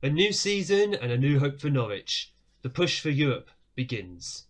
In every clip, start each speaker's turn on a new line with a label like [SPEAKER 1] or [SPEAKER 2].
[SPEAKER 1] A new season and a new hope for Norwich. The push for Europe begins.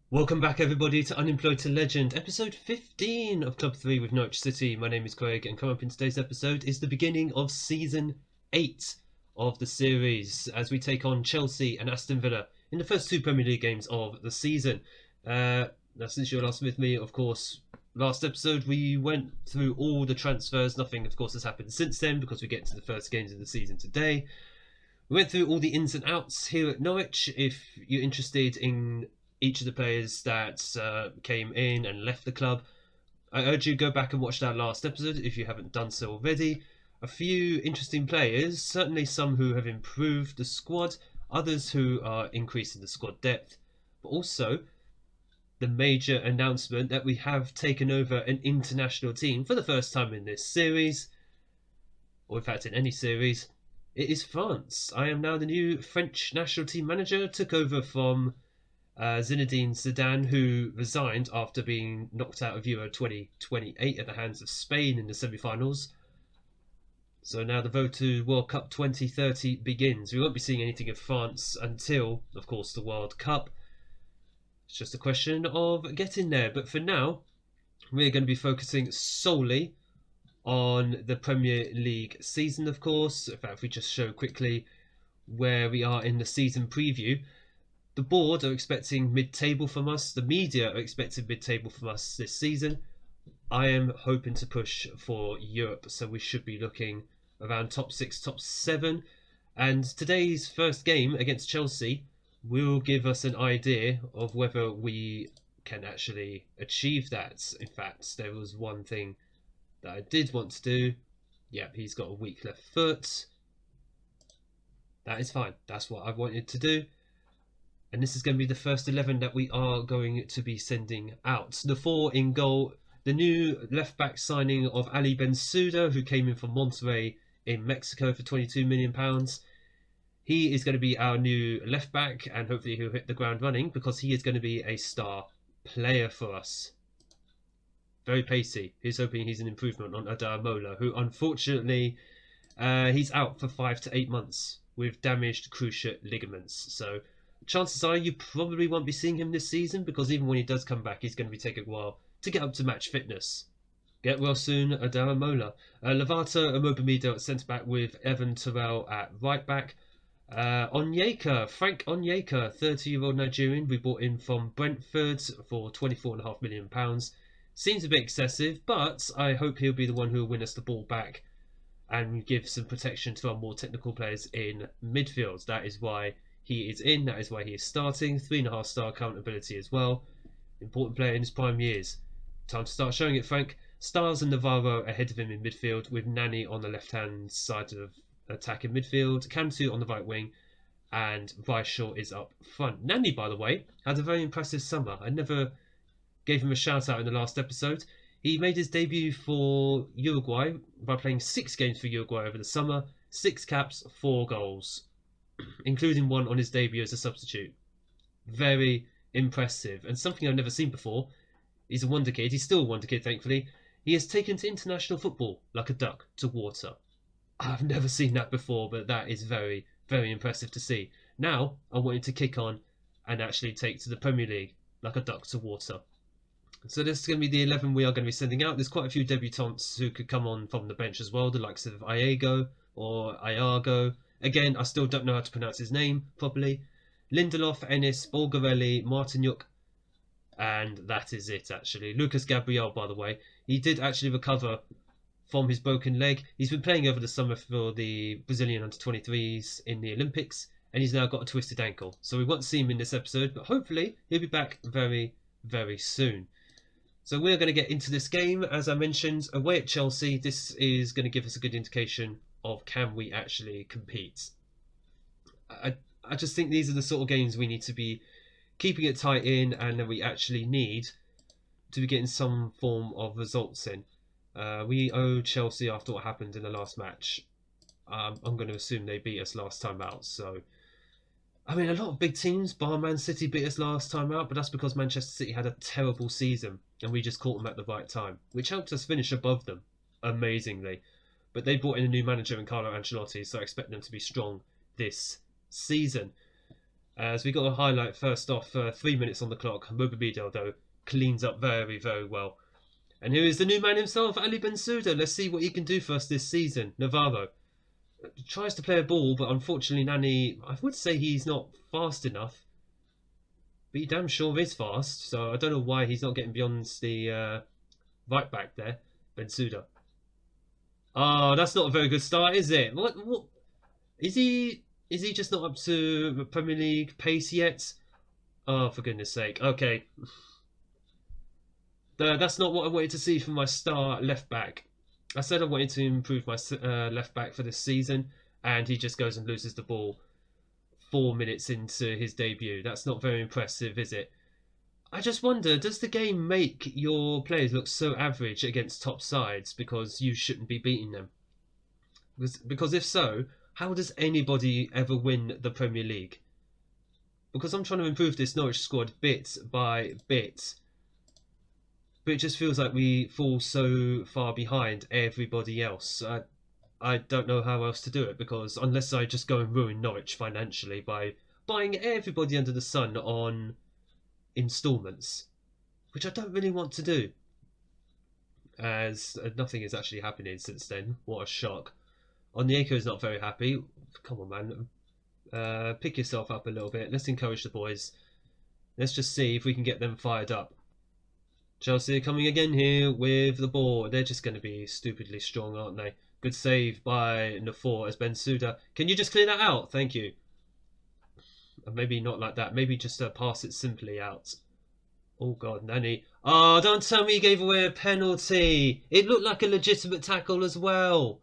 [SPEAKER 1] Welcome back, everybody, to Unemployed to Legend, episode 15 of Club 3 with Norwich City. My name is Craig, and coming up in today's episode is the beginning of season 8 of the series as we take on Chelsea and Aston Villa in the first two Premier League games of the season. Now, since you're last with me, of course, last episode we went through all the transfers. Nothing, of course, has happened since then because we get into the first games of the season today. We went through all the ins and outs here at Norwich. If you're interested in each of the players that came in and left the club, I urge you to go back and watch that last episode if you haven't done so already. A few interesting players, certainly some who have improved the squad, others who are increasing the squad depth, but also the major announcement that we have taken over an international team for the first time in this series, or in fact in any series. It is France. I am now the new French national team manager, took over from Zinedine Zidane, who resigned after being knocked out of Euro 2028 at the hands of Spain in the semi-finals. So now the road to World Cup 2030 begins. We won't be seeing anything of France until, of course, the World Cup. It's just a question of getting there. But for now, we're going to be focusing solely on the Premier League season, of course. In fact, if we just show quickly where we are in the season preview, the board are expecting mid-table from us. The media are expecting mid-table from us this season. I am hoping to push for Europe, so we should be looking around top 6, top 7. And today's first game against Chelsea will give us an idea of whether we can actually achieve that. In fact, there was one thing that I did want to do. Yep, he's got a weak left foot. That is fine. That's what I wanted to do. And this is going to be the first 11 that we are going to be sending out. The 4 in goal, the new left-back signing of Ali Bensouda, who came in from Monterrey in Mexico for £22 million. He is going to be our new left-back, and hopefully he'll hit the ground running because he is going to be a star player for us. Very pacey. He's hoping he's an improvement on Adamola, who unfortunately he's out for 5 to 8 months with damaged cruciate ligaments. So chances are you probably won't be seeing him this season because even when he does come back, he's going to be taking a while to get up to match fitness. Get well soon, Adamola. Lovato Omobamido at centre-back with Evan Terrell at right-back. Onyeka, Frank Onyeka, 30-year-old Nigerian, we bought in from Brentford for £24.5 million. Seems a bit excessive, but I hope he'll be the one who will win us the ball back and give some protection to our more technical players in midfield. That is why he is in, that is why he is starting. 3.5-star accountability as well. Important player in his prime years. Time to start showing it, Frank. Stars and Navarro ahead of him in midfield, with Nani on the left-hand side of attack in midfield, Cantu on the right wing, and Vaishaw is up front. Nani, by the way, had a very impressive summer. I never gave him a shout out in the last episode. He made his debut for Uruguay by playing 6 games for Uruguay over the summer, 6 caps, 4 goals, including one on his debut as a substitute. Very impressive, and something I've never seen before. He's a wonder kid. He's still a wonder kid, thankfully. He has taken to international football like a duck to water. I've never seen that before, but that is very, very impressive to see. Now, I want him to kick on and actually take to the Premier League like a duck to water. So this is going to be the 11 we are going to be sending out. There's quite a few debutants who could come on from the bench as well, the likes of Iago or Iago. Again, I still don't know how to pronounce his name properly. Lindelof, Ennis, Bulgarelli, Martinyuk, and that is it actually. Lucas Gabriel, by the way, he did actually recover from his broken leg. He's been playing over the summer for the Brazilian under-23s in the Olympics, and he's now got a twisted ankle. So we won't see him in this episode, but hopefully he'll be back very, very soon. So we're going to get into this game. As I mentioned, away at Chelsea, this is going to give us a good indication of can we actually compete. I just think these are the sort of games we need to be keeping it tight in, and that we actually need to be getting some form of results in. We owe Chelsea after what happened in the last match. I'm going to assume they beat us last time out, so I mean, a lot of big teams, bar Man City, beat us last time out, but that's because Manchester City had a terrible season and we just caught them at the right time, which helped us finish above them, amazingly. But they brought in a new manager in Carlo Ancelotti, so I expect them to be strong this season. As we got a highlight first off, 3 minutes on the clock. Mobabidel, though, cleans up very, very well. And here is the new man himself, Ali Bensouda. Let's see what he can do for us this season. Navarro tries to play a ball, but unfortunately Nani, I would say he's not fast enough. But he damn sure is fast, so I don't know why he's not getting beyond the right back there. Bensouda. Oh, that's not a very good start, is it? What is he? Is he just not up to Premier League pace yet? Oh, for goodness sake. Okay. That's not what I wanted to see from my star left back. I said I wanted to improve my left back for this season, and he just goes and loses the ball 4 minutes into his debut. That's not very impressive, is it? I just wonder, does the game make your players look so average against top sides because you shouldn't be beating them? Because if so, how does anybody ever win the Premier League? Because I'm trying to improve this Norwich squad bit by bit, but it just feels like we fall so far behind everybody else. I don't know how else to do it, because unless I just go and ruin Norwich financially by buying everybody under the sun on installments, which I don't really want to do, as nothing is actually happening since then. What a shock. Onyeko is not very happy. Come on, man. Pick yourself up a little bit. Let's encourage the boys. Let's just see if we can get them fired up. Chelsea are coming again here with the ball. They're just going to be stupidly strong, aren't they? Good save by Nafor as Bensouda. Can you just clear that out? Thank you. Maybe not like that. Maybe just pass it simply out. Oh, God, Nani. Oh, don't tell me he gave away a penalty. It looked like a legitimate tackle as well.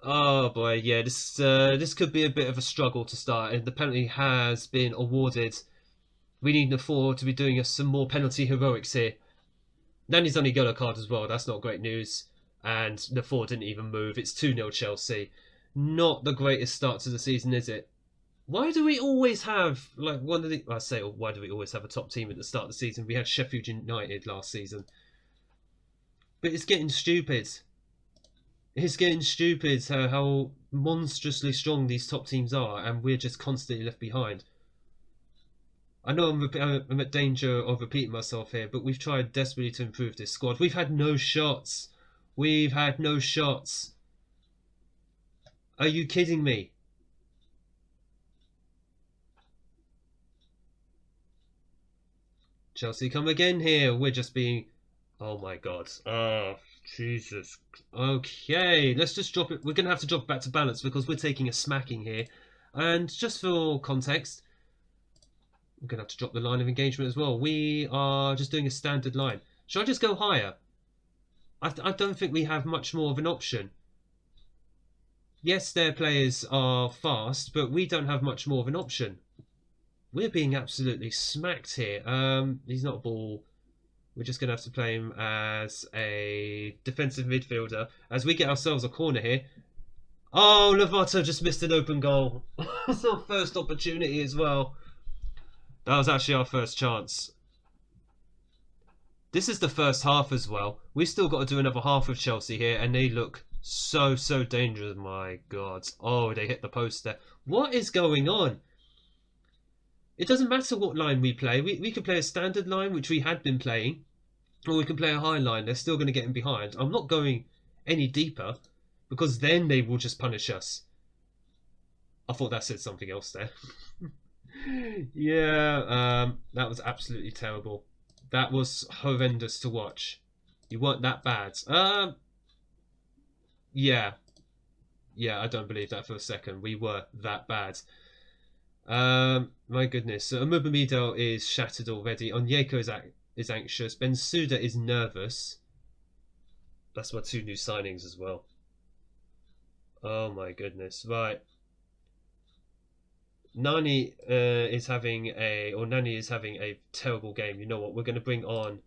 [SPEAKER 1] Oh, boy, yeah, this could be a bit of a struggle to start. And the penalty has been awarded. We need Nafor to be doing us some more penalty heroics here. Nani's only got a card as well. That's not great news. And Nafor didn't even move. It's 2-0 Chelsea. Not the greatest start to the season, is it? Why do we always have, like, one of the... I say, why do we always have a top team at the start of the season? We had Sheffield United last season. But it's getting stupid. It's getting stupid how monstrously strong these top teams are, and we're just constantly left behind. I know I'm at danger of repeating myself here, but we've tried desperately to improve this squad. We've had no shots. We've had no shots. Are you kidding me? Chelsea come again here. We're just being... Oh my God. Oh, Jesus. Okay, let's just drop it. We're going to have to drop it back to balance because we're taking a smacking here. And just for context, we're going to have to drop the line of engagement as well. We are just doing a standard line. Should I just go higher? I don't think we have much more of an option. Yes, their players are fast, but we don't have much more of an option. We're being absolutely smacked here. He's not a ball. We're just going to have to play him as a defensive midfielder as we get ourselves a corner here. Oh, Lovato just missed an open goal. It's our first opportunity as well. That was actually our first chance. This is the first half as well. We've still got to do another half of Chelsea here, and they look so dangerous. My God. Oh, they hit the post there. What is going on? It doesn't matter what line we play. We can play a standard line, which we had been playing, or we can play a high line. They're still going to get in behind. I'm not going any deeper, because then they will just punish us. I thought that said something else there. Yeah, that was absolutely terrible. That was horrendous to watch. You weren't that bad. Yeah, I don't believe that for a second. We were that bad. My goodness. So Mubamidel is shattered already. Onyeko is anxious. Bensouda is nervous. That's my 2 new signings as well. Oh my goodness. Right. Nani is having a terrible game. You know what? We're going to bring on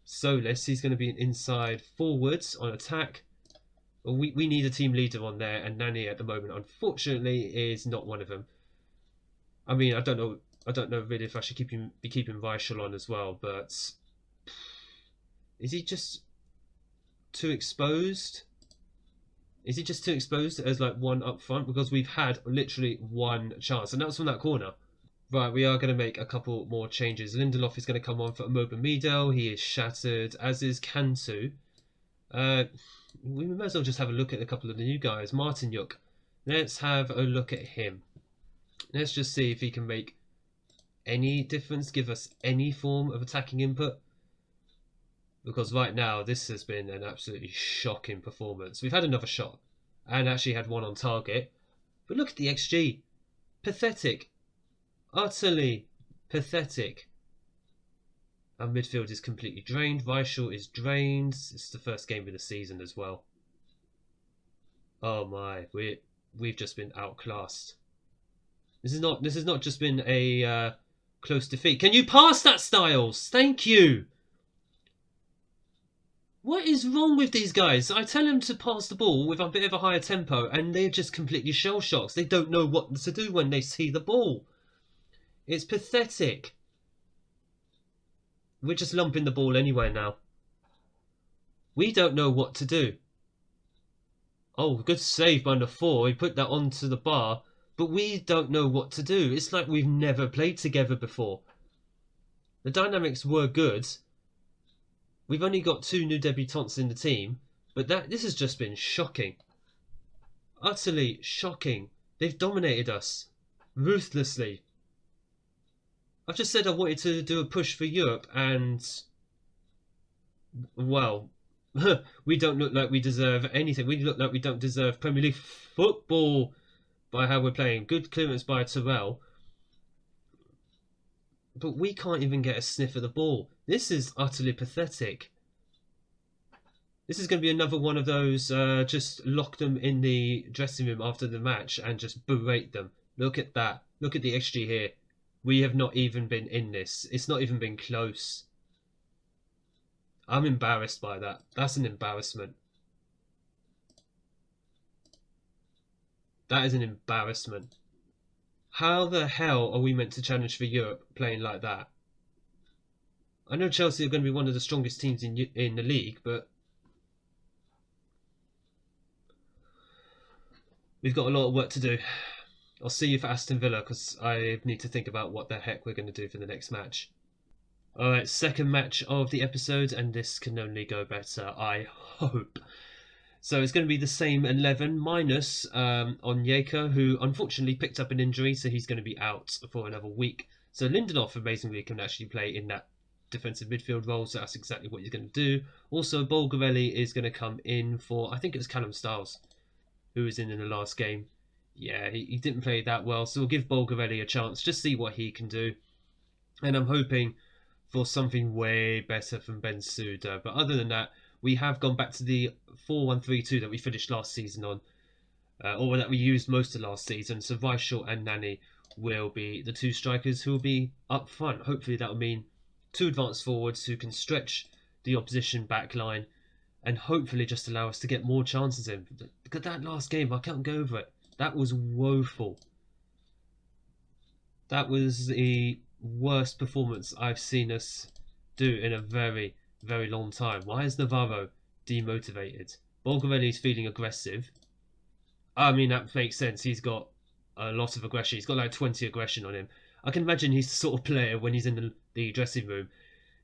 [SPEAKER 1] Solis. He's going to be an inside forwards on attack. We need a team leader on there, and Nani at the moment, unfortunately, is not one of them. I mean, I don't know. I don't know really if I should be keeping Weichel on as well, but is he just too exposed? Is he just too exposed as like one up front? Because we've had literally one chance, and that was from that corner. Right, we are going to make a couple more changes. Lindelof is going to come on for Amoba. He is shattered, as is Cantu. We might as well just have a look at a couple of the new guys. Martin Yuk. Let's have a look at him. Let's just see if he can make any difference, give us any form of attacking input. Because right now, this has been an absolutely shocking performance. We've had another shot and actually had one on target. But look at the XG. Pathetic. Utterly pathetic. Our midfield is completely drained. Weichel is drained. It's the first game of the season as well. Oh my, we've just been outclassed. This has not just been a close defeat. Can you pass that, Styles? Thank you. What is wrong with these guys? I tell them to pass the ball with a bit of a higher tempo and they're just completely shell shocked. They don't know what to do when they see the ball. It's pathetic. We're just lumping the ball anyway now. We don't know what to do. Oh, good save by the 4. He put that onto the bar. But we don't know what to do. It's like we've never played together before. The dynamics were good. We've only got 2 new debutants in the team. But this has just been shocking. Utterly shocking. They've dominated us. Ruthlessly. I've just said I wanted to do a push for Europe and... well, we don't look like we deserve anything. We look like we don't deserve Premier League football by how we're playing. Good clearance by Terrell. But we can't even get a sniff of the ball. This is utterly pathetic. This is going to be another one of those, just lock them in the dressing room after the match and just berate them. Look at that. Look at the XG here. We have not even been in this. It's not even been close. I'm embarrassed by that. That's an embarrassment. That is an embarrassment. How the hell are we meant to challenge for Europe playing like that? I know Chelsea are going to be one of the strongest teams in the league, but we've got a lot of work to do. I'll see you for Aston Villa because I need to think about what the heck we're going to do for the next match. Alright, second match of the episode, and this can only go better, I hope. So it's going to be the same 11 minus Onyeka, who unfortunately picked up an injury, so he's going to be out for another week. So Lindelof amazingly can actually play in that defensive midfield role, so that's exactly what he's going to do. Also, Bulgarelli is going to come in for, I think it was Callum Styles, who was in the last game. Yeah, he didn't play that well, so we'll give Bulgarelli a chance, just see what he can do. And I'm hoping for something way better from Ben Suda. But other than that, we have gone back to the 4-1-3-2 that we finished last season on, or that we used most of last season. So Weichel and Nani will be the 2 strikers who will be up front. Hopefully that will mean 2 advanced forwards who can stretch the opposition back line and hopefully just allow us to get more chances in. Look at that last game, I can't go over it. That was woeful. That was the worst performance I've seen us do in a very, very long time. Why is Navarro demotivated? Bulgarelli's feeling aggressive. I mean, that makes sense. He's got a lot of aggression. He's got like 20 aggression on him. I can imagine he's the sort of player when he's in the dressing room.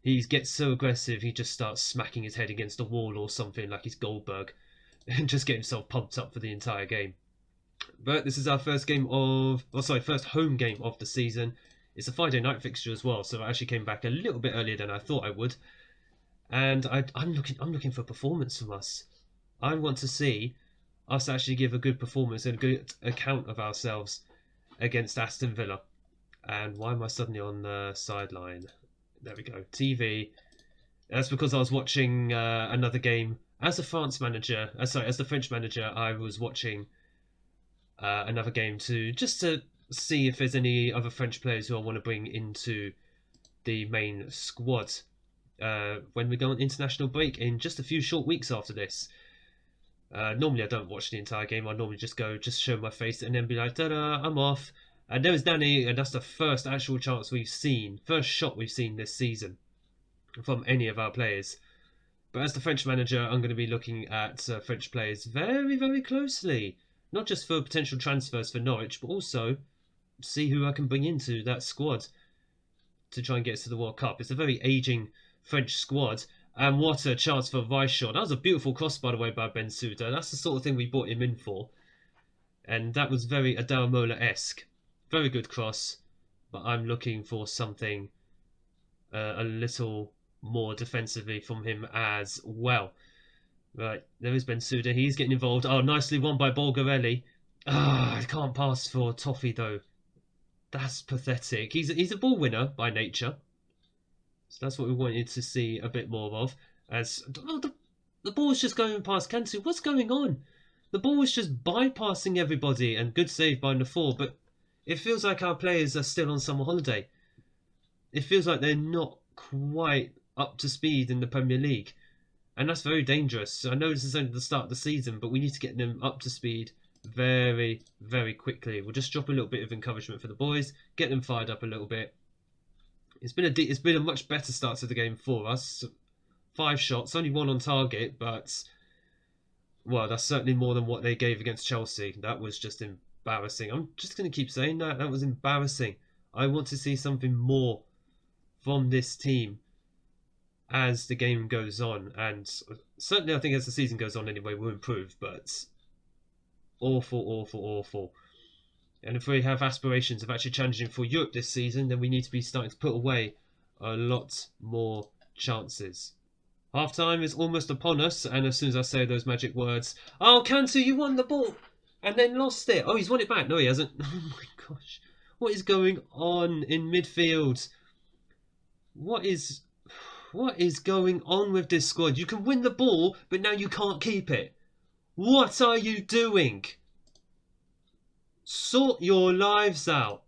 [SPEAKER 1] He gets so aggressive, he just starts smacking his head against a wall or something like he's Goldberg and just get himself pumped up for the entire game. But this is our first home game of the season. It's a Friday night fixture as well, so I actually came back a little bit earlier than I thought I would. And I'm looking for performance from us. I want to see us actually give a good performance and a good account of ourselves against Aston Villa. And why am I suddenly on the sideline? There we go. TV. That's because I was watching another game as the French manager. I was watching another game to see if there's any other French players who I want to bring into the main squad when we go on international break in just a few short weeks after this. Normally I don't watch the entire game. I normally just show my face and then be like, ta-da, I'm off. And there was Danny, and that's the first actual chance we've seen, first shot we've seen this season from any of our players. But as the French manager, I'm going to be looking at French players very, very closely. Not just for potential transfers for Norwich, but also see who I can bring into that squad to try and get us to the World Cup. It's a very ageing French squad. And what a chance for Vice shot. That was a beautiful cross, by the way, by Ben Souda. That's the sort of thing we brought him in for. And that was very Adaramola-esque. Very good cross. But I'm looking for something a little more defensively from him as well. Right, there is Ben Souda. He's getting involved. Oh, nicely won by Bulgarelli. I can't pass for Toffee, though. That's pathetic. He's a ball winner by nature. So that's what we wanted to see a bit more of. As the ball's just going past Cantu. What's going on? The ball was just bypassing everybody, and good save by Nafor. But it feels like our players are still on summer holiday. It feels like they're not quite up to speed in the Premier League. And that's very dangerous. I know this is only the start of the season, but we need to get them up to speed very, very quickly. We'll just drop a little bit of encouragement for the boys, get them fired up a little bit. It's been a much better start to the game for us. 5 shots, only 1 on target, but well, that's certainly more than what they gave against Chelsea. That was just embarrassing. I'm just going to keep saying that. That was embarrassing. I want to see something more from this team as the game goes on, and certainly I think as the season goes on anyway, we'll improve, but awful, awful, awful. And if we have aspirations of actually challenging for Europe this season, then we need to be starting to put away a lot more chances. Half time is almost upon us, and as soon as I say those magic words, oh, Cantu, you won the ball, and then lost it. Oh, he's won it back. No, he hasn't. Oh my gosh. What is going on in midfield? What is going on with this squad? You can win the ball, but now you can't keep it. What are you doing? Sort your lives out.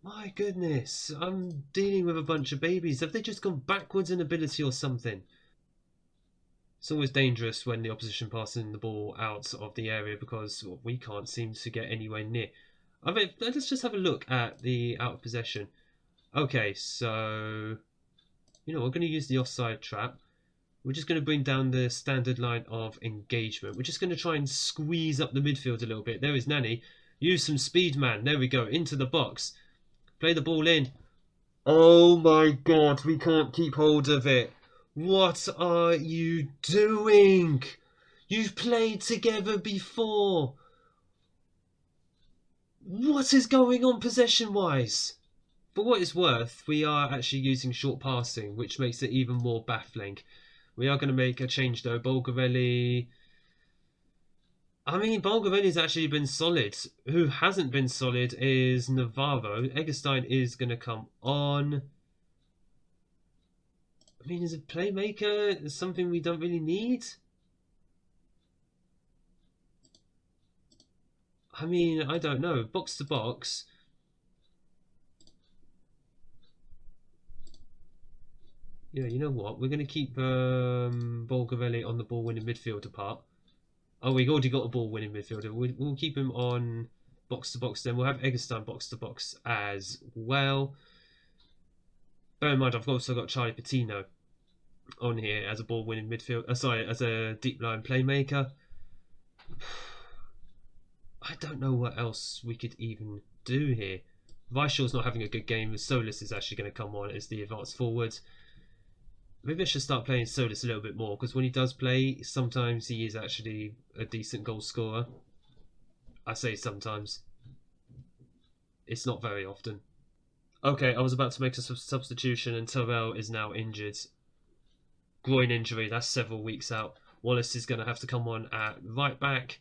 [SPEAKER 1] My goodness, I'm dealing with a bunch of babies. Have they just gone backwards in ability or something? It's always dangerous when the opposition passing the ball out of the area because we can't seem to get anywhere near. I mean, let's just have a look at the out of possession. Okay, so we're going to use the offside trap. We're just going to bring down the standard line of engagement. We're just going to try and squeeze up the midfield a little bit. There is Nani. Use some speed, man. There we go. Into the box. Play the ball in. Oh my god, we can't keep hold of it. What are you doing? You've played together before. What is going on possession-wise? For what it's worth, we are actually using short passing, which makes it even more baffling. We are going to make a change though. Bulgarelli's actually been solid. Who hasn't been solid is Navarro. Eggestein is going to come on. I mean, is a playmaker something we don't really need? I mean, I don't know. Box to box. Yeah, you know what? We're going to keep Bulgarelli on the ball-winning midfielder part. Oh, we've already got a ball-winning midfielder. We'll keep him on box-to-box then. We'll have Eggestein box-to-box as well. Bear in mind, I've also got Charlie Patino on here as a ball-winning midfield. As a deep-line playmaker. I don't know what else we could even do here. Weishall's not having a good game. Solis is actually going to come on as the advanced forward. Maybe I should start playing Solis a little bit more, because when he does play, sometimes he is actually a decent goal scorer. I say sometimes. It's not very often. Okay, I was about to make a substitution and Terrell is now injured. Groin injury, that's several weeks out. Wallace is going to have to come on at right back.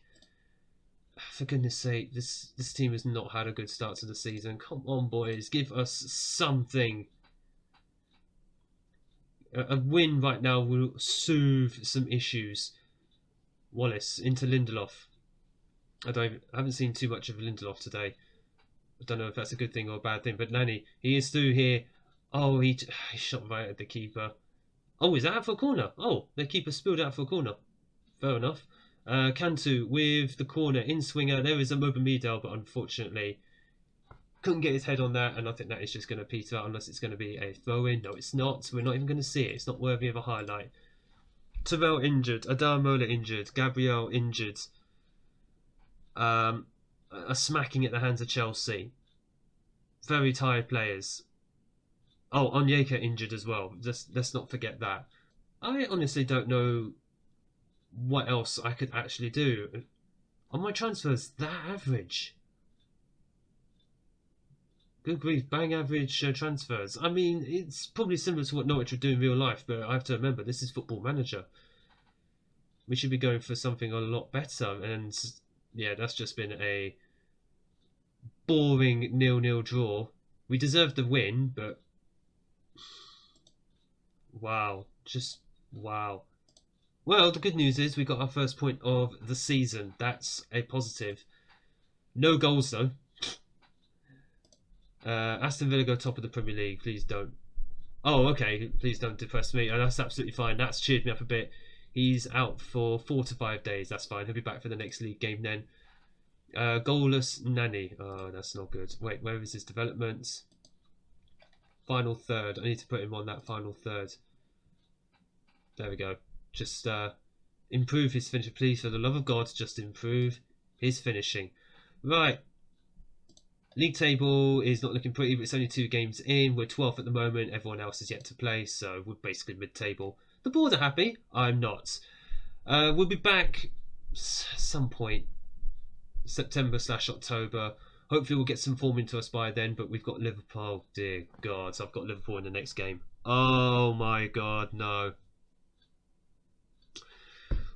[SPEAKER 1] For goodness sake, this team has not had a good start to the season. Come on, boys, give us something. A win right now will soothe some issues. Wallace into Lindelof. I haven't seen too much of Lindelof today. I don't know if that's a good thing or a bad thing, but Nani, he is through here. Oh, he shot right at the keeper. Oh, is that out for a corner? Oh, the keeper spilled out for a corner. Fair enough. Cantu with the corner in swinger. There is a Mobamidal, but unfortunately couldn't get his head on that, and I think that is just going to peter out unless it's going to be a throw-in. No, it's not. We're not even going to see it. It's not worthy of a highlight. Terrell injured. Adamola injured. Gabriel injured. A smacking at the hands of Chelsea. Very tired players. Oh, Onyeka injured as well. Just let's not forget that. I honestly don't know what else I could actually do. On my transfers, that average. Good grief, bang average transfers. I mean, it's probably similar to what Norwich would do in real life, but I have to remember, this is Football Manager. We should be going for something a lot better, and yeah, that's just been a boring 0-0 draw. We deserved the win, but wow, just wow. Well, the good news is we got our first point of the season. That's a positive. No goals though. Aston Villa go top of the Premier League. Please don't. Oh, okay. Please don't depress me. That's absolutely fine. That's cheered me up a bit. He's out for 4 to 5 days. That's fine. He'll be back for the next league game then. Goalless Nani. Oh, that's not good. Wait, where is his development? Final third. I need to put him on that final third. There we go. Just improve his finishing. Please, for the love of God, just improve his finishing. Right. League table is not looking pretty, but it's only 2 games in. We're 12th at the moment. Everyone else is yet to play, so we're basically mid-table. The board are happy. I'm not. We'll be back some point. September/October. Hopefully we'll get some form into us by then, but we've got Liverpool. Oh, dear God. I've got Liverpool in the next game. Oh, my God, no.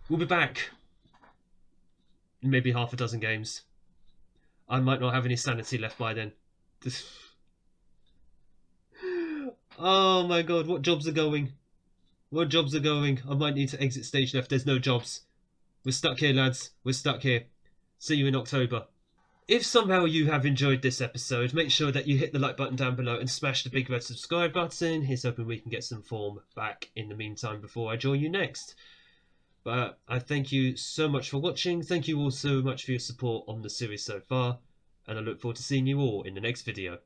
[SPEAKER 1] We'll be back in maybe half a dozen games. I might not have any sanity left by then. Oh my God, what jobs are going? What jobs are going? I might need to exit stage left. There's no jobs. We're stuck here, lads. We're stuck here. See you in October. If somehow you have enjoyed this episode, make sure that you hit the like button down below and smash the big red subscribe button. Here's hoping we can get some form back in the meantime before I join you next. But I thank you so much for watching. Thank you all so much for your support on the series so far. And I look forward to seeing you all in the next video.